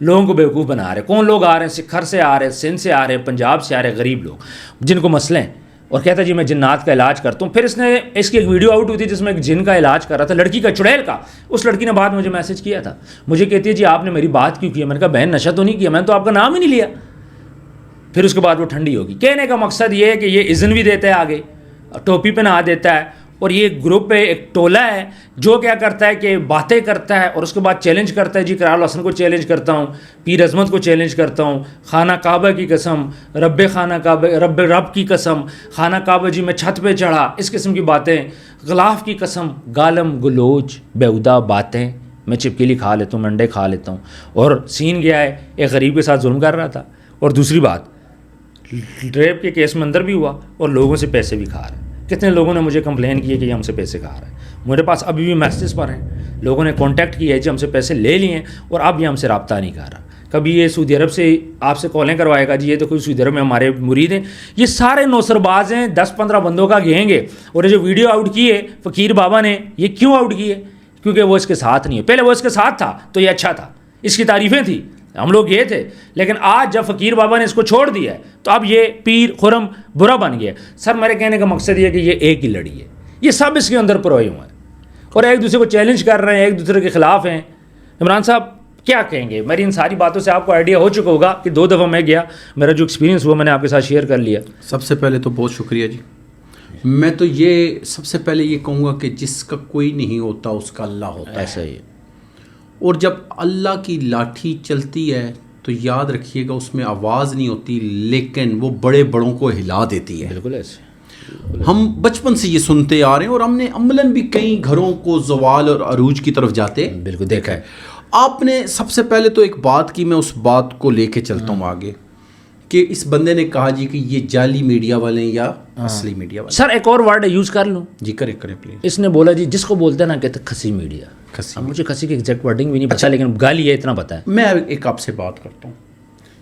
لوگوں کو بیوقوف بنا رہے ہیں. کون لوگ آ رہے ہیں؟ سکھر سے آ رہے ہیں، سندھ سے آ رہے ہیں، پنجاب سے آ رہے ہیں، غریب لوگ جن کو مسئلے ہیں، اور کہتا ہے جی میں جنات کا علاج کرتا ہوں. پھر اس کی ایک ویڈیو آؤٹ ہوئی تھی جس میں ایک جن کا علاج کر رہا تھا، لڑکی کا، چڑیل کا. اس لڑکی نے بعد میں مجھے میسج کیا تھا، مجھے کہتی ہے جی آپ نے میری بات کیوں کیا؟ میں نے کہا بہن نشہ تو نہیں کیا، میں نے تو آپ کا نام ہی نہیں لیا. پھر اس کے بعد وہ ٹھنڈی ہوگی. کہنے کا مقصد یہ ہے کہ یہ اذن بھی دیتا ہے، آگے ٹوپی پہنا دیتا ہے، اور یہ گروپ ہے، ایک ٹولہ ہے جو کیا کرتا ہے کہ باتیں کرتا ہے اور اس کے بعد چیلنج کرتا ہے. جی کرار الحسن کو چیلنج کرتا ہوں، پیر عظمت کو چیلنج کرتا ہوں، خانہ کعبہ کی قسم، خانہ کعبہ، رب کی قسم، خانہ کعبہ جی میں چھت پہ چڑھا، اس قسم کی باتیں، غلاف کی قسم، گالم گلوچ بیہودہ باتیں. میں چپکلی کھا لیتا ہوں، منڈے کھا لیتا ہوں، اور سین گیا ہے ایک غریب کے ساتھ ظلم کر رہا تھا. اور دوسری بات، ریپ کے کیس میں اندر بھی ہوا اور لوگوں سے پیسے بھی کھا رہا ہے. کتنے لوگوں نے مجھے کمپلین کی ہے کہ یہ ہم سے پیسے کھا رہا ہے. میرے پاس ابھی بھی میسیجز پر ہیں، لوگوں نے کانٹیکٹ کیا ہے جی ہم سے پیسے لے لیے ہیں اور اب یہ ہم سے رابطہ نہیں کر رہا. کبھی یہ سعودی عرب سے آپ سے کالیں کروائے گا، جی یہ تو کوئی سعودی عرب میں ہمارے مرید ہیں. یہ سارے نوسر باز ہیں، 10-15 بندوں کا گینگ ہے. اور یہ جو ویڈیو آؤٹ کی ہے فقیر بابا نے، یہ کیوں آؤٹ کی ہے؟ کیونکہ وہ اس کے ساتھ نہیں ہے. پہلے وہ اس کے ساتھ تھا تو یہ اچھا تھا، اس کی تعریفیں تھیں، ہم لوگ یہ تھے. لیکن آج جب فقیر بابا نے اس کو چھوڑ دیا ہے تو اب یہ پیر خرم برا بن گیا. سر میرے کہنے کا مقصد یہ ہے کہ یہ ایک ہی لڑی ہے، یہ سب اس کے اندر پروئے ہوئے ہیں اور ایک دوسرے کو چیلنج کر رہے ہیں، ایک دوسرے کے خلاف ہیں. عمران صاحب کیا کہیں گے؟ میری ان ساری باتوں سے آپ کو آئیڈیا ہو چکا ہوگا کہ 2 دفعہ میں گیا، میرا جو ایکسپیرینس ہوا میں نے آپ کے ساتھ شیئر کر لیا. سب سے پہلے تو بہت شکریہ جی. میں تو یہ سب سے پہلے یہ کہوں گا کہ جس کا کوئی نہیں ہوتا اس کا اللہ ہوتا ہے. ایسا ہی ہے. اور جب اللہ کی لاٹھی چلتی ہے تو یاد رکھیے گا اس میں آواز نہیں ہوتی، لیکن وہ بڑے بڑوں کو ہلا دیتی ہے. بالکل ایسے. ہم بچپن سے یہ سنتے آ رہے ہیں اور ہم نے عملاً بھی کئی گھروں کو زوال اور عروج کی طرف جاتے بالکل دیکھا ہے. آپ نے سب سے پہلے تو ایک بات کی، میں اس بات کو لے کے چلتا ہوں آگے، کہ اس بندے نے کہا جی کہ یہ جعلی میڈیا والے ہیں یا اصلی میڈیا والے. سر ایک اور ورڈ یوز کر لوں؟ جی کریں پلیز. اس نے بولا جی جس کو بولتے ہیں نا کہتے کھسی میڈیا. کھسی. مجھے کھسی کی ایگزیکٹ ورڈنگ بھی نہیں پتا، لیکن گالی ہے اتنا پتا ہے. میں ایک آپ سے بات کرتا ہوں.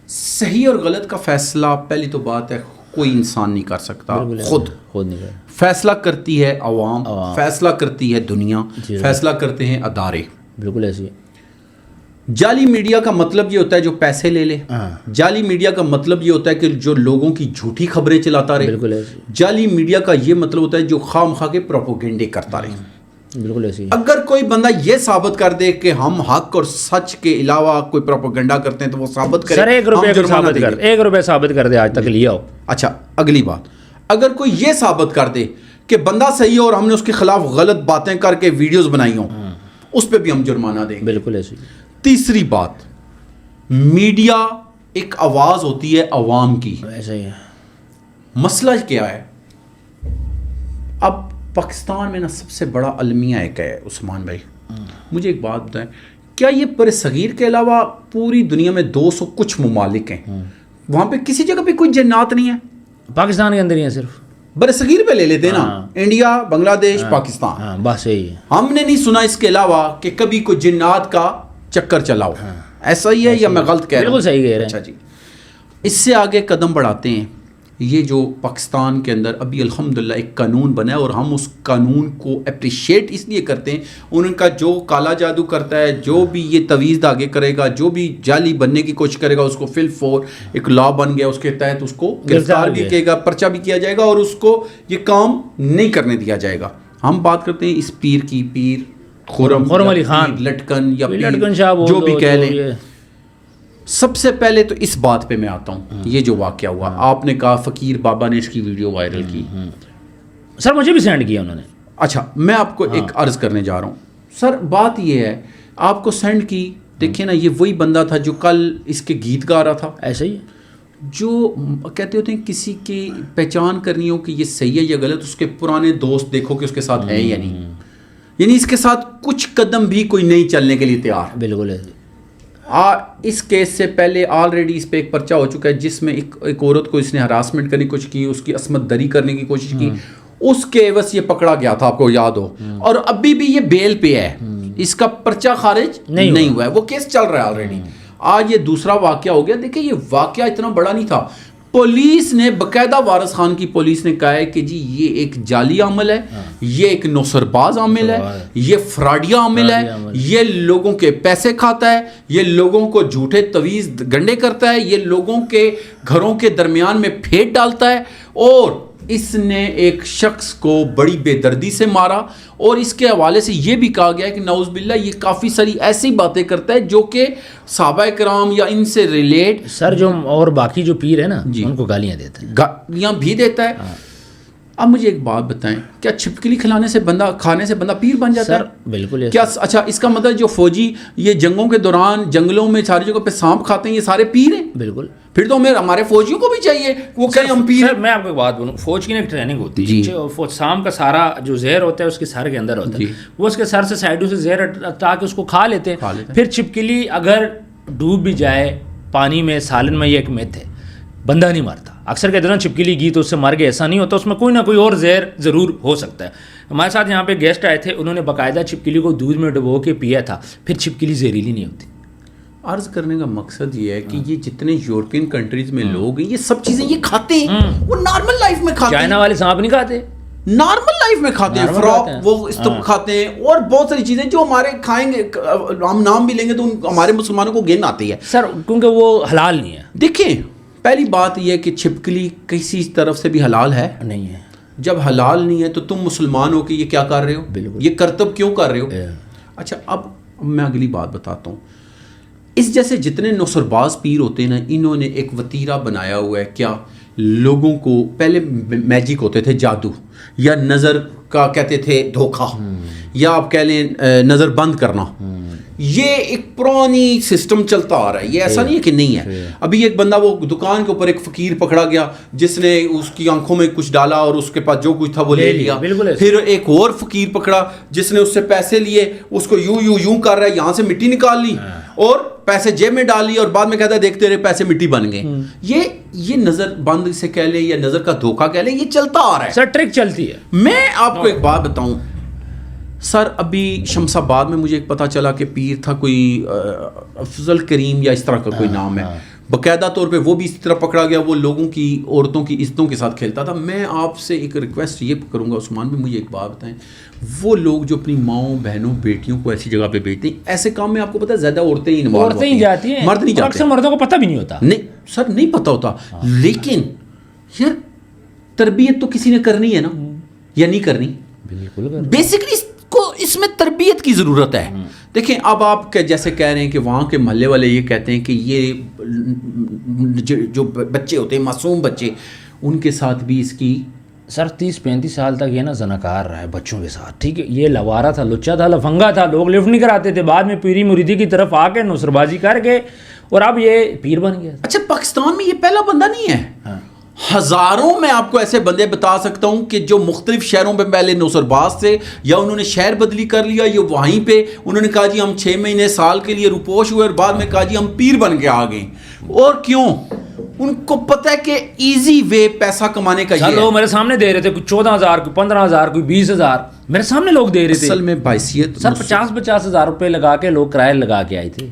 صحیح اور غلط کا فیصلہ پہلی تو بات ہے کوئی انسان نہیں کر سکتا، خود نہیں کر. فیصلہ کرتی ہے عوام، فیصلہ کرتی ہے دنیا، فیصلہ کرتے ہیں ادارے. بالکل ایسی ہے. جعلی میڈیا کا مطلب یہ ہوتا ہے جو پیسے لے لے. جعلی میڈیا کا مطلب یہ ہوتا ہے کہ جو لوگوں کی جھوٹی خبریں چلاتا رہے. بالکل ایسی. جعلی میڈیا کا یہ مطلب ہوتا ہے جو خواہ مخواہ کے پروپوگنڈے کرتا رہے. بالکل ایسی. اگر کوئی بندہ یہ ثابت کر دے کہ ہم حق اور سچ کے علاوہ کوئی پروپیگنڈا کرتے ہیں تو وہ ثابت کرے. سر 1 روپے ثابت کر دے آج تک لیا ہو. اچھا اگلی بات، اگر کوئی یہ ثابت کر دے کہ بندہ صحیح ہے اور ہم نے اس کے خلاف غلط باتیں کر کے ویڈیوز بنائی ہوں، اس پہ بھی ہم جرمانہ دیں گے. بالکل ایسی. تیسری بات، میڈیا ایک آواز ہوتی ہے عوام کی. ایسا ہی ہے. مسئلہ کیا ہے؟ اب پاکستان میں نا سب سے بڑا المیہ ایک ہے عثمان بھائی. مجھے ایک بات بتائیں، کیا یہ بر صغیر کے علاوہ پوری دنیا میں 200 کچھ ممالک ہیں، وہاں پہ کسی جگہ پہ کوئی جنات نہیں ہے؟ پاکستان کے اندر ہی ہیں صرف. بر صغیر پہ لے لیتے نا، انڈیا، بنگلہ دیش، پاکستان. بس یہی ہے. ہم نے نہیں سنا اس کے علاوہ کہ کبھی کوئی جنات کا چکر چلاؤ. ایسا ہی ہے یا میں غلط کہہ رہا ہوں؟ بالکل صحیح کہہ رہے ہیں. اچھا جی، اس سے آگے قدم بڑھاتے ہیں. یہ جو پاکستان کے اندر ابھی الحمدللہ ایک قانون بنا ہے اور ہم اس قانون کو اپریشیٹ اس لیے کرتے ہیں. ان کا جو کالا جادو کرتا ہے، جو بھی یہ تویز دھاگے کرے گا، جو بھی جعلی بننے کی کوشش کرے گا، اس کو فل فور ایک لا بن گیا، اس کے تحت اس کو گرفتار بھی کیے گا، پرچہ بھی کیا جائے گا اور اس کو یہ کام نہیں کرنے دیا جائے گا. ہم بات کرتے ہیں اس پیر کی، پیر خرم علی خان، لٹکن یا لٹکن شاہ جو بھی کہہ لیں. سب سے پہلے تو اس بات پہ میں آتا ہوں، یہ جو واقعہ ہوا، آپ نے کہا فقیر بابا نے اس کی ویڈیو وائرل کی. سر مجھے بھی سینڈ کیا انہوں نے. اچھا میں آپ کو ایک عرض کرنے جا رہا ہوں. سر بات یہ ہے، آپ کو سینڈ کی، دیکھیں نا یہ وہی بندہ تھا جو کل اس کے گیت گا رہا تھا. ایسا ہی جو کہتے ہوتے ہیں کسی کی پہچان کرنی ہو کہ یہ صحیح ہے یا غلط، اس کے پرانے دوست دیکھو کہ اس کے ساتھ ہے یا نہیں. یعنی اس کے ساتھ کچھ قدم بھی کوئی نہیں چلنے کے لیے تیار. بالکل. اس کیس سے پہلے آلریڈی اس پہ ایک پرچہ ہو چکا ہے جس میں ایک عورت کو اس نے ہراسمنٹ کرنے کی کوشش کی، اس کی عصمت دری کرنے کی کوشش کی. اس کے عوض یہ پکڑا گیا تھا، آپ کو یاد ہو، اور ابھی بھی یہ بیل پہ ہے، اس کا پرچہ خارج نہیں ہوا ہے، وہ کیس چل رہا ہے آلریڈی. آج یہ دوسرا واقعہ ہو گیا. دیکھیں یہ واقعہ اتنا بڑا نہیں تھا. پولیس نے باقاعدہ وارث خان کی پولیس نے کہا ہے کہ جی یہ ایک جعلی عمل ہے، یہ ایک نوسرباز عمل ہے، یہ فراڈیا عمل ہے، یہ لوگوں کے پیسے کھاتا ہے، یہ لوگوں کو جھوٹے تویز گنڈے کرتا ہے، یہ لوگوں کے گھروں کے درمیان میں پھینٹ ڈالتا ہے، اور اس نے ایک شخص کو بڑی بے دردی سے مارا، اور اس کے حوالے سے یہ بھی کہا گیا ہے کہ نعوذ باللہ یہ کافی ساری ایسی باتیں کرتا ہے جو کہ صحابہ کرام یا ان سے ریلیٹ سر جو اور باقی جو پیر ہے نا ان کو گالیاں دیتا ہے، گالیاں بھی دیتا ہے۔ اب مجھے ایک بات بتائیں، کیا چھپکلی کھانے سے بندہ پیر بن جاتا ہے؟ بالکل کیا اچھا اس کا مطلب جو فوجی یہ جنگوں کے دوران جنگلوں میں ساری جگہ پہ سانپ کھاتے ہیں یہ سارے پیر ہیں؟ بالکل، پھر تو ہمارے فوجیوں کو بھی چاہیے وہ کہیں ہم پیر ہیں۔ میں آپ کو ایک بات بولوں، فوج کی ایک ٹریننگ ہوتی ہے، سانپ کا سارا جو زہر ہوتا ہے اس کے سر کے اندر ہوتا ہے، وہ اس کے سر سے سائڈوں سے زہر ہٹا کے اس کو کھا لیتے ہیں۔ پھر چھپکلی اگر ڈوب بھی جائے پانی میں سالن میں، یہ ایک میتھ ہے، بندہ نہیں مرتا۔ اکثر کہتے ہیں چھپکلی گی تو اس سے مر گئے، ایسا نہیں ہوتا، اس میں کوئی نہ کوئی اور زہر ضرور ہو سکتا ہے۔ ہمارے ساتھ یہاں پہ گیسٹ آئے تھے، انہوں نے باقاعدہ چھپکلی کو دودھ میں ڈبو کے پیا تھا، پھر چھپکلی زہریلی نہیں ہوتی۔ عرض کرنے کا مقصد یہ ہے کہ یہ جتنے یورپین کنٹریز میں لوگ ہیں یہ سب چیزیں یہ کھاتے ہیں، وہ نارمل لائف میں کھاتے ہیں۔ چائنا والے سانپ نہیں کھاتے، نارمل لائف میں کھاتے ہیں، فراک وہ استم کھاتے ہیں، اور بہت ساری چیزیں جو ہمارے کھائیں گے، ہم نام بھی لیں گے تو ہمارے مسلمانوں کو گن آتی ہے سر، کیونکہ وہ حلال نہیں ہے۔ دیکھیں پہلی بات یہ ہے کہ چھپکلی کسی طرف سے بھی حلال ہے نہیں ہے۔ جب حلال نہیں ہے تو تم مسلمان ہو کہ یہ کیا کر رہے ہو، یہ کرتب کیوں کر رہے ہو؟ اچھا اب میں اگلی بات بتاتا ہوں، اس جیسے جتنے نوسرباز پیر ہوتے ہیں نا، انہوں نے ایک وتیرہ بنایا ہوا ہے، کیا لوگوں کو پہلے میجک ہوتے تھے، جادو، یا نظر کا کہتے تھے دھوکہ، یا آپ کہہ لیں نظر بند کرنا، یہ ایک پرانی سسٹم چلتا آ رہا ہے، یہ ایسا نہیں ہے کہ نہیں ہے۔ ابھی ایک بندہ وہ دکان کے اوپر ایک فقیر پکڑا گیا جس نے اس کی آنکھوں میں کچھ ڈالا اور اس کے پاس جو کچھ تھا وہ لے لیا، پھر ایک اور فقیر پکڑا جس نے اس سے پیسے لیے، اس کو یوں کر رہا ہے، یہاں سے مٹی نکال لی اور پیسے جیب میں ڈال لی، اور بعد میں کہتا ہے دیکھتے رہے پیسے مٹی بن گئے۔ یہ نظر بند سے کہہ لیں یا نظر کا دھوکہ کہہ لیں، یہ چلتا آ رہا ہے سر، ٹرک چلتی ہے۔ میں آپ کو ایک بات بتاؤں سر، ابھی شمس آباد میں مجھے ایک پتہ چلا کہ پیر تھا کوئی افضل کریم یا اس طرح کا کوئی نام ہے، باقاعدہ طور پہ وہ بھی اسی طرح پکڑا گیا، وہ لوگوں کی عورتوں کی عزتوں کے ساتھ کھیلتا تھا۔ میں آپ سے ایک ریکویسٹ یہ کروں گا عثمان بھی، مجھے ایک بات بتائیں، وہ لوگ جو اپنی ماؤں بہنوں بیٹیوں کو ایسی جگہ پہ بھیجتے ہیں، ایسے کام میں آپ کو پتہ ہے زیادہ عورتیں ہی جاتی ہیں، مرد نہیں جاتے، اکثر مردوں کو پتہ بھی نہیں ہوتا۔ نہیں سر، نہیں پتہ ہوتا، لیکن یار تربیت تو کسی نے کرنی ہے نا، یا نہیں کرنی؟ بالکل، بیسکلی اس میں تربیت کی ضرورت ہے۔ دیکھیں اب آپ جیسے کہہ رہے ہیں کہ وہاں کے محلے والے یہ کہتے ہیں کہ یہ جو بچے ہوتے ہیں معصوم بچے، ان کے ساتھ بھی اس کی سر 30-35 سال تک یہ نا زناکار رہا ہے بچوں کے ساتھ، ٹھیک ہے، یہ لوارا تھا، لچا تھا، لفنگا تھا، لوگ لفٹ نہیں کراتے تھے، بعد میں پیری مریدی کی طرف آ کے نصربازی کر کے اور اب یہ پیر بن گیا۔ اچھا پاکستان میں یہ پہلا بندہ نہیں ہے، ہزاروں میں آپ کو ایسے بندے بتا سکتا ہوں کہ جو مختلف شہروں پہ پہلے نوسرباز تھے، یا انہوں نے شہر بدلی کر لیا، یا وہیں پہ انہوں نے کہا جی ہم 6 مہینے سال کے لیے روپوش ہوئے، اور بعد میں کہا جی ہم پیر بن کے آ گئے۔ اور کیوں؟ ان کو پتہ ہے کہ ایزی وے پیسہ کمانے کا یہ ہے۔ لوگ میرے سامنے دے رہے تھے، کوئی 14,000 کوئی 15,000 کوئی 20,000 میرے سامنے لوگ دے رہے تھے۔ اصل میں باعثیت سر 50,000 روپے لگا کے لوگ کرایہ لگا کے آئے تھے،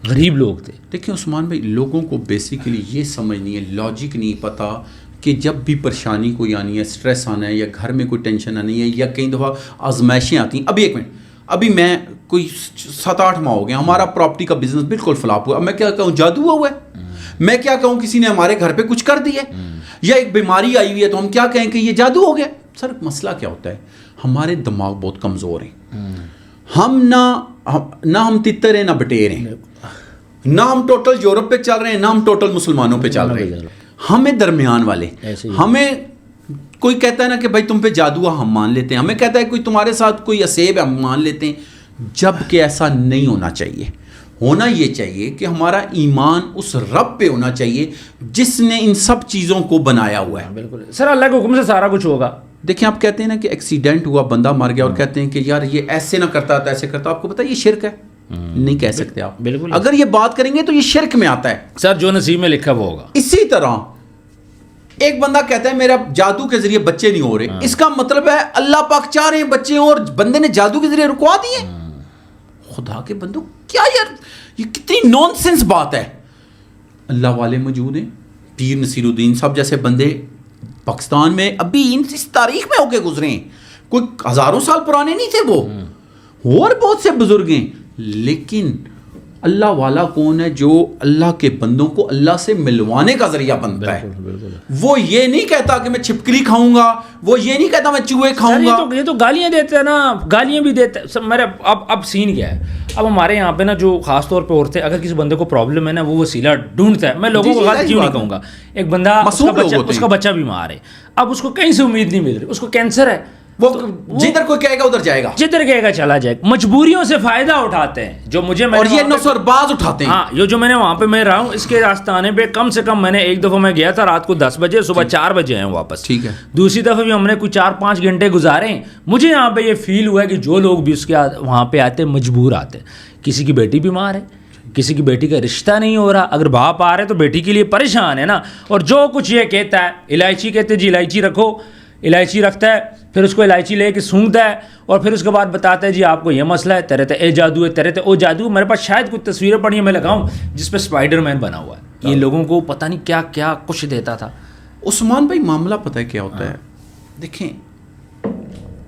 غریب لوگ تھے۔ دیکھیں عثمان بھائی، لوگوں کو بیسیکلی یہ سمجھ نہیں ہے، لاجک نہیں پتہ کہ جب بھی پریشانی کوئی آنی ہے، سٹریس آنا ہے، یا گھر میں کوئی ٹینشن آنی ہے، یا کئی دفعہ آزمائشیں آتی ہیں۔ ابھی ایک منٹ، ابھی میں کوئی 7-8 ماہ ہو گئے، ہمارا پراپرٹی کا بزنس بالکل فلاپ ہوا، اب میں کیا کہوں جادو ہوا ہے؟ میں کیا کہوں کسی نے ہمارے گھر پہ کچھ کر دیا ہے، یا ایک بیماری آئی ہوئی ہے تو ہم کیا کہیں کہ یہ جادو ہو گیا؟ سر مسئلہ کیا ہوتا ہے، ہمارے دماغ بہت کمزور ہیں، ہم نہ ہم تتر ہیں نہ بٹیر ہیں، نہ ہم ٹوٹل یورپ پہ چل رہے ہیں، نہ ہم ٹوٹل مسلمانوں پہ چل رہے ہیں، ہمیں درمیان والے، ہمیں کوئی کہتا ہے نا کہ بھائی تم پہ جادو ہے، ہم مان لیتے ہیں، ہمیں کہتا ہے کوئی تمہارے ساتھ کوئی اسیب ہے، ہم مان لیتے ہیں، جب کہ ایسا نہیں ہونا چاہیے۔ ہونا یہ چاہیے کہ ہمارا ایمان اس رب پہ ہونا چاہیے جس نے ان سب چیزوں کو بنایا ہوا ہے۔ بالکل سر، اللہ کے حکم سے سارا کچھ ہوگا۔ دیکھیں آپ کہتے ہیں نا کہ ایکسیڈنٹ ہوا، بندہ مر گیا، اور کہتے ہیں کہ یار یہ ایسے نہ کرتا تو ایسے کرتا، آپ کو پتہ ہے یہ شرک ہے؟ نہیں کہہ سکتے آپ، بالکل، اگر یہ بات کریں گے تو یہ شرک میں آتا ہے۔ سر جو نصیب میں لکھا وہ ہوگا۔ اسی طرح ایک بندہ کہتا ہے میرا جادو کے ذریعے بچے نہیں ہو رہے، اس کا مطلب ہے اللہ پاک چاہ رہے ہیں بچے ہوں اور بندے نے جادو کے ذریعے رکوا دیے۔ خدا کے بندو، کیا یار یہ کتنی نان سینس بات ہے۔ اللہ والے موجود ہیں، پیر نصیر الدین صاحب جیسے بندے پاکستان میں ابھی اس تاریخ میں ہو کے گزرے ہیں, کوئی ہزاروں سال پرانے نہیں تھے وہ, اور بہت سے بزرگ ہیں. لیکن اللہ والا کون ہے؟ جو اللہ کے بندوں کو اللہ سے ملوانے کا ذریعہ بنتا ہے. وہ یہ نہیں کہتا کہ میں چھپکلی کھاؤں گا, وہ یہ نہیں کہتا میں چوہے کھاؤں گا. یہ تو گالیاں دیتے ہیں نا, گالیاں بھی دیتے ہیں میرے. اب سین کیا ہے, اب ہمارے یہاں پہ نا جو خاص طور پہ عورتیں, اگر کسی بندے کو پرابلم ہے نا وہ وسیلہ ڈھونڈتا ہے. میں لوگوں کو غلط کیوں نہیں کہوں گا, ایک بندہ اس کا بچہ بیمار ہے, اب اس کو کہیں سے امید نہیں مل رہی, اس کو کینسر ہے, وہ جدھر کوئی کہے گا ادھر جائے گا, جدھر کہے گا چلا جائے گا. مجبوریوں سے فائدہ اٹھاتے ہیں جو مجھے, اور یہ نصر باز اٹھاتے ہیں. ہاں, یہ جو میں نے وہاں پہ میں رہا ہوں اس کے آستانے پہ کم سے کم میں نے ایک دفعہ میں گیا تھا رات کو 10 بجے, صبح 4 بجے ہیں واپس. ٹھیک ہے. دوسری دفعہ بھی ہم نے کوئی 4-5 گھنٹے گزارے ہیں. مجھے یہاں پہ یہ فیل ہوا ہے کہ جو لوگ بھی اس کے وہاں پہ آتے مجبور آتے. کسی کی بیٹی بیمار ہے, کسی کی بیٹی کا رشتہ نہیں ہو رہا, اگر باپ آ رہے تو بیٹی کے لیے پریشان ہے نا. اور جو کچھ یہ کہتا ہے, الائچی کہتے جی الائچی رکھو, الائچی رکھتا ہے, پھر اس کو الائچی لے کے سونگتا ہے, اور پھر اس کے بعد بتاتا ہے جی آپ کو یہ مسئلہ ہے, تیرے تے اے جادو ہے, تیرے تے او جادو. میرے پاس شاید کچھ تصویریں پڑی ہیں, میں لگاؤں جس پہ اسپائڈر مین بنا ہوا ہے. یہ لوگوں کو پتہ نہیں کیا کیا کچھ دیتا تھا. عثمان بھائی معاملہ پتہ ہے کیا ہوتا ہے, دیکھیں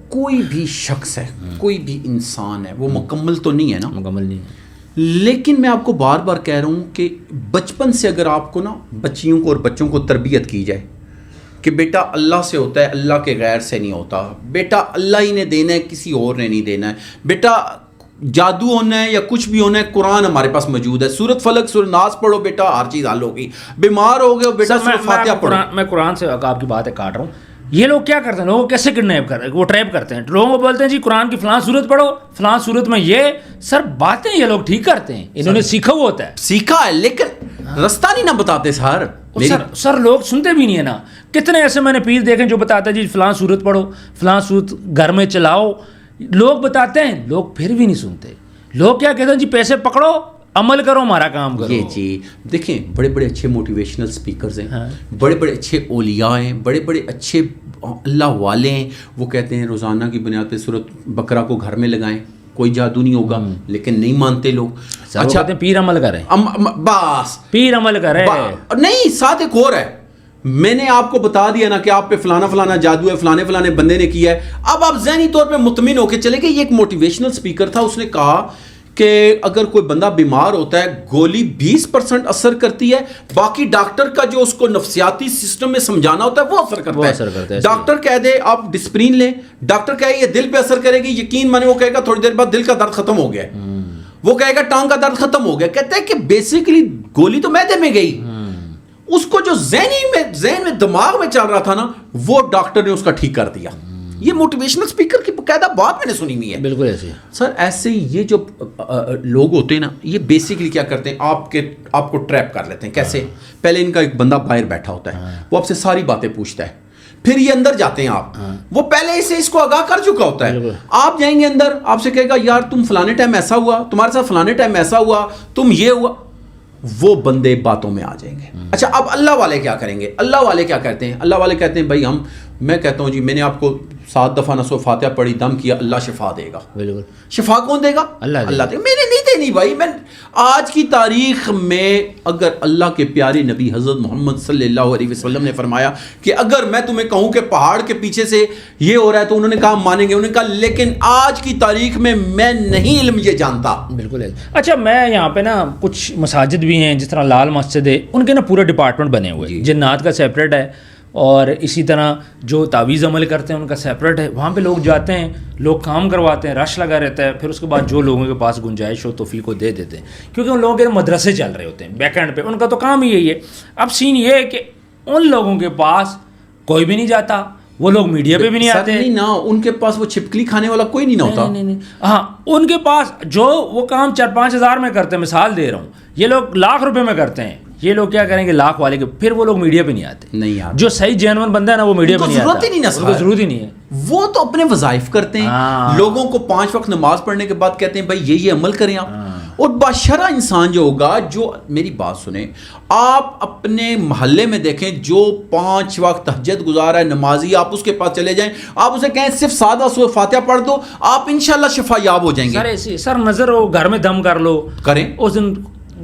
کوئی بھی شخص ہے, کوئی بھی انسان ہے, وہ مکمل تو نہیں ہے نا, مکمل نہیں ہے. لیکن میں آپ کو بار بار کہہ رہا ہوں کہ بچپن سے اگر آپ کو نا بچیوں کو اور بچوں کو تربیت کی جائے کہ بیٹا اللہ سے ہوتا ہے, اللہ کے غیر سے نہیں ہوتا, بیٹا اللہ ہی نے دینا ہے, کسی اور نے نہیں دینا ہے, بیٹا جادو ہونا ہے یا کچھ بھی ہونا ہے, قرآن ہمارے پاس موجود ہے, سورۃ فلق سورۃ ناس پڑھو بیٹا ہر چیز حل ہوگی, بیمار ہو گئے بیٹا سورۃ فاتحہ پڑھو. میں قرآن سے آپ کی باتیں کاٹ رہا ہوں. یہ لوگ کیا کرتے ہیں, لوگوں کو کیسے کڈنیپ کر رہے ہیں, وہ ٹریپ کرتے ہیں, لوگوں کو بولتے ہیں جی قرآن کی فلاں صورت پڑھو, فلاں صورت میں یہ سر باتیں یہ لوگ ٹھیک کرتے ہیں, انہوں نے سیکھا ہوا ہوتا ہے, سیکھا ہے, لیکن رستہ نہیں نہ بتاتے سر. سر لوگ سنتے بھی نہیں ہے نا. کتنے ایسے میں نے پیر دیکھے جو بتاتے ہیں جی فلاں صورت پڑھو, فلاں صورت گھر میں چلاؤ, لوگ بتاتے ہیں, لوگ پھر بھی نہیں سنتے. لوگ کیا کہتے ہیں جی پیسے پکڑو, عمل کرو, ہمارا کام کرو. یہ جی دیکھیں بڑے بڑے اچھے موٹیویشنل سپیکرز ہیں, بڑے بڑے اچھے اولیاء ہیں, بڑے بڑے اچھے اللہ والے ہیں, وہ کہتے ہیں روزانہ کی بنیاد پہ سورۃ بقرہ کو گھر میں لگائیں, کوئی جادو نہیں ہوگا, لیکن نہیں مانتے لوگ. اچھا پیر عمل کریں, بس پیر عمل کرے نہیں. ساتھ ایک اور ہے, میں نے آپ کو بتا دیا نا کہ آپ پہ فلانا فلانا جادو ہے, فلانے فلانے بندے نے کیا ہے. اب آپ ذہنی طور پہ مطمئن ہو کے چلے گئے. یہ ایک موٹیویشنل سپیکر تھا, اس نے کہا کہ اگر کوئی بندہ بیمار ہوتا ہے گولی 20% اثر کرتی ہے, باقی ڈاکٹر کا جو اس کو نفسیاتی سسٹم میں سمجھانا ہوتا ہے وہ اثر کرتا ہے. ڈاکٹر کہہ دے آپ ڈسپرین لیں, ڈاکٹر کہے یہ دل پہ اثر کرے گی, یقین مانے وہ کہے گا تھوڑی دیر بعد دل کا درد ختم ہو گیا, وہ کہے گا ٹانگ کا درد ختم ہو گیا. کہتا ہے کہ بیسیکلی گولی تو معدے میں گئی, اس کو جو ذہن میں دماغ میں چل رہا تھا نا وہ ڈاکٹر نے اس کا ٹھیک کر دیا. یہ موٹیویشنل سپیکر کی باقاعدہ بات میں نے سنی ہوئی ہے. بالکل ایسے سر. ایسے یہ جو لوگ ہوتے ہیں نا, یہ بیسیکلی کیا کرتے ہیں, آپ کو ٹریپ کر لیتے ہیں. کیسے؟ پہلے ان کا ایک بندہ باہر بیٹھا ہوتا ہے, وہ آپ سے ساری باتیں پوچھتا ہے, پھر یہ اندر جاتے ہیں آپ, وہ پہلے سے اس کو آگاہ کر چکا ہوتا ہے. آپ جائیں گے اندر, آپ سے کہے گا یار تم فلانے ٹائم ایسا ہوا, تمہارے ساتھ فلانے ٹائم ایسا ہوا, تم یہ ہوا. وہ بندے باتوں میں آ جائیں گے. اچھا اب اللہ والے کیا کریں گے؟ اللہ والے کیا کرتے ہیں؟ اللہ والے کہتے ہیں بھائی میں کہتا ہوں جی میں نے آپ کو 7 دفعہ نصر فاتحہ پڑھی, دم کیا, اللہ شفا دے گا. بالکل. شفا کون دے گا؟ اللہ دے گا. میں نے نہیں دینی بھائی. میں آج کی تاریخ میں اگر اللہ کے پیارے نبی حضرت محمد صلی اللہ علیہ وسلم نے فرمایا کہ اگر میں تمہیں کہوں کہ پہاڑ کے پیچھے سے یہ ہو رہا ہے تو انہوں نے کہا مانیں گے. انہوں نے کہا لیکن آج کی تاریخ میں نہیں علم یہ جانتا. بالکل. اچھا میں یہاں پہ نا کچھ مساجد بھی ہیں جس طرح لال مسجد ہے, ان کے نا پورے ڈپارٹمنٹ بنے ہوئے ہیں. جنات کا سیپریٹ ہے, اور اسی طرح جو تعویذ عمل کرتے ہیں ان کا سیپریٹ ہے. وہاں پہ لوگ جاتے ہیں, لوگ کام کرواتے ہیں, رش لگا رہتا ہے, پھر اس کے بعد جو لوگوں کے پاس گنجائش ہو توفیق کو دے دیتے ہیں, کیونکہ ان لوگوں کے مدرسے چل رہے ہوتے ہیں بیک اینڈ پہ, ان کا تو کام ہی یہی ہے. اب سین یہ ہے کہ ان لوگوں کے پاس کوئی بھی نہیں جاتا, وہ لوگ میڈیا پہ بھی نہیں آتے. نہیں نا, ان کے پاس وہ چھپکلی کھانے والا کوئی نہیں ہوتا. ہاں, ان کے پاس جو وہ کام 4-5 ہزار میں کرتے ہیں, مثال دے رہا ہوں, یہ لوگ لاکھ روپے میں کرتے ہیں. یہ لوگ کیا کریں گے لاکھ والے کے, پھر وہ لوگ میڈیا پہ نہیں آتے. نہیں آتے. جو صحیح جینون بندہ ہے نا وہ میڈیا پہ نہیں آتا. ان کو ضرورت ہی نہیں ہے. وہ تو اپنے وظائف کرتے ہیں, لوگوں کو 5 وقت نماز پڑھنے کے بعد کہتے ہیں بھائی یہ عمل کریں آپ. اور باشرہ انسان جو ہوگا, جو میری بات سنیں, آپ اپنے محلے میں دیکھیں جو 5 وقت تہجد گزارا ہے, نمازی, آپ اس کے پاس چلے جائیں, آپ اسے کہیں صرف سادہ سورۃ فاتحہ پڑھ دو, آپ انشاءاللہ شفا یاب ہو جائیں گے. سر نظر ہو, گھر میں دم کر لو, کریں. اس دن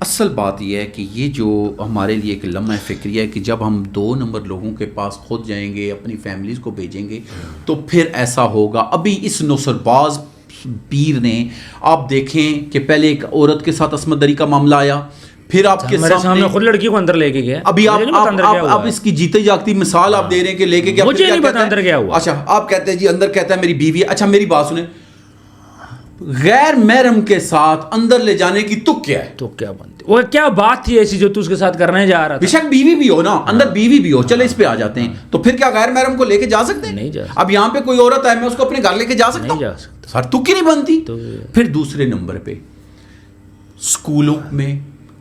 اصل بات یہ ہے کہ یہ جو ہمارے لیے ایک لمحہ فکری ہے کہ جب ہم 2 نمبر لوگوں کے پاس خود جائیں گے، اپنی فیملیز کو بھیجیں گے، تو پھر ایسا ہوگا. ابھی اس نصر باز پیر نے آپ دیکھیں کہ پہلے ایک عورت کے ساتھ عصمت دری کا معاملہ آیا، پھر آپ کے میرے سامنے سامنے خود لڑکی کو اندر لے کے گیا. ابھی مجھے نہیں پتا اندر کیا ہوا آپ اس کی جیتے جاگتی مثال آپ دے رہے ہیں کہ لے کے گیا. مجھے نہیں پتا اندر کیا ہوا. اچھا آپ کہتے ہیں جی اندر کہتا ہے میری بیوی ہے. اچھا میری بات سنیں، غیر محرم کے ساتھ اندر لے جانے کی تک کیا ہے؟ تو کیا بنتی وہ کیا بات تھی ایسی جو تو اس کے ساتھ کرنے جا رہا بے تھا؟ شک بیوی بھی ہو نا، اندر بیوی بھی ہو، چلے اس پہ آ جاتے ہیں. تو پھر کیا غیر محرم کو لے کے جا سکتے ہیں؟ نہیں جا سکتے. اب یہاں پہ کوئی عورت ہے، میں اس کو اپنے گھر لے کے جا سکتا نہیں ہوں؟ جا سکتا. سر تک ہی نہیں بنتی. تو پھر دوسرے نمبر پہ اسکولوں میں،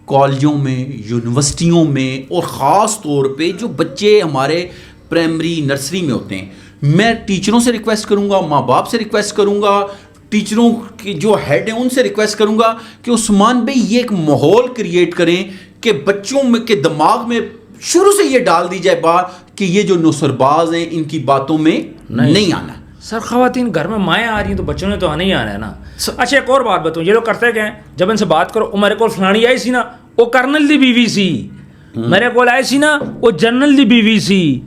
کالجوں میں، یونیورسٹیوں میں، اور خاص طور پہ جو بچے ہمارے پرائمری نرسری میں ہوتے ہیں، میں ٹیچروں سے ریکویسٹ کروں گا، ماں باپ سے ریکویسٹ کروں گا، ٹیچروں کے جو ہیڈ ہیں ان سے ریکویسٹ کروں گا کہ عثمان بھائی یہ ایک ماحول کریٹ کریں کہ بچوں میں کے دماغ میں شروع سے یہ ڈال دی جائے بات کہ یہ جو نصر باز ہیں ان کی باتوں میں نہیں آنا. سر خواتین گھر میں مائیں آ رہی ہیں تو بچوں نے تو آنا ہی آنا ہے نا. اچھا ایک اور بات بتاؤں، یہ لوگ کرتے کیا ہیں، جب ان سے بات کرو میرے کو فلانی آئی سی نا وہ کرنل دی بیوی سی، میرے کو آئی سی نا وہ جنرل دی بیوی سی،